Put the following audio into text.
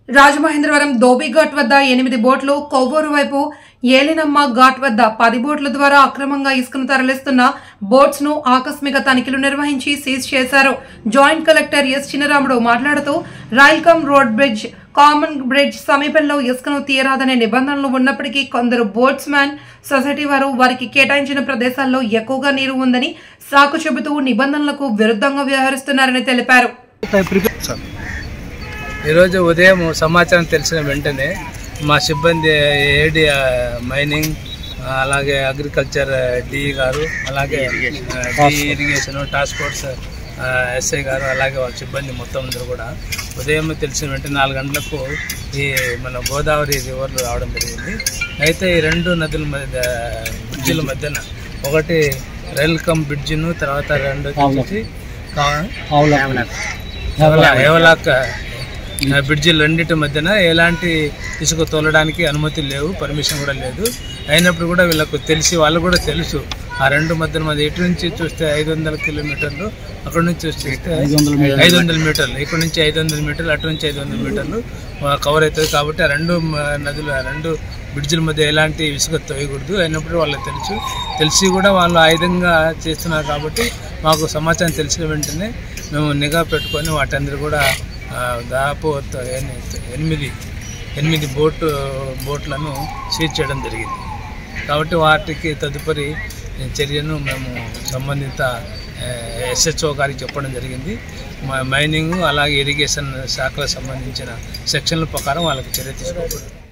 రాజమహేంద్రవరం ధోబీ ఘాట్ వద్ద 8 బోట్లు, కొవ్వూరు వైపు ఏలినమ్మ ఘాట్ వద్ద 10 బోట్ల ద్వారా అక్రమంగా ఇసుకను తరలిస్తున్న బోట్స్ ను ఆకస్మిక తనిఖీలు నిర్వహించి సీజ్ చేశారు. జాయింట్ కలెక్టర్ ఎస్ చిన్నరాముడు మాట్లాడుతూ rail cum road bridge, common bridge సమీపంలో ఇసుకను తీయరాదనే నిబంధనలు ఉన్నప్పటికీ కొందరు బోట్స్ మ్యాన్ సొసైటీ వారు వారికి కేటాయించిన ప్రదేశాల్లో ఎక్కువగా నీరు ఉందని సాకు చెబుతూ నిబంధనలకు విరుద్ధంగా వ్యవహరిస్తున్నారని తెలిపారు. ఈరోజు ఉదయం సమాచారం తెలిసిన వెంటనే మా సిబ్బంది ఏడి మైనింగ్, అలాగే అగ్రికల్చర్ డిఈ గారు, అలాగే ఇరిగేషన్ టాస్క్ ఫోర్స్ ఎస్ఐ గారు, అలాగే వాళ్ళ సిబ్బంది మొత్తం అందరూ కూడా ఉదయం తెలిసిన వెంటనే 4 గంటలకు ఈ మన గోదావరి రివర్లో రావడం జరిగింది. అయితే ఈ 2 నదుల మధ్య బ్రిడ్జిల మధ్యన ఒకటి రైల్కమ్ బ్రిడ్జిను, తర్వాత 2 వచ్చి హేవలాక్ బ్రిడ్జిలు రెండింటి మధ్యన ఎలాంటి ఇసుక తోలడానికి అనుమతి లేవు, పర్మిషన్ కూడా లేదు. అయినప్పుడు కూడా వీళ్ళకు తెలిసి, వాళ్ళు కూడా తెలుసు ఆ 2 మధ్యన ఇటు నుంచి చూస్తే 500 కిలోమీటర్లు, అక్కడ నుంచి చూస్తే 500 మీటర్లు, ఇక్కడ నుంచి 500 మీటర్లు, అటు నుంచి 500 మీటర్లు కవర్ అవుతుంది. కాబట్టి ఆ 2 నదులు, 2 బ్రిడ్జిల మధ్య ఎలాంటి ఇసుక తోయకూడదు. అయినప్పుడు వాళ్ళకి తెలిసి కూడా వాళ్ళు ఆ విధంగా చేస్తున్నారు. కాబట్టి మాకు సమాచారం తెలిసిన వెంటనే మేము నిఘా పెట్టుకొని వాటందరూ కూడా దాదాపు 8 బోట్లను సీజ్ చేయడం జరిగింది. కాబట్టి వాటికి తదుపరి చర్యను మేము సంబంధిత ఎస్హెచ్ఓ గారికి చెప్పడం జరిగింది. మైనింగ్ అలాగే ఇరిగేషన్ శాఖలకు సంబంధించిన సెక్షన్ల ప్రకారం వాళ్ళకి చర్య తీసుకోకూడదు.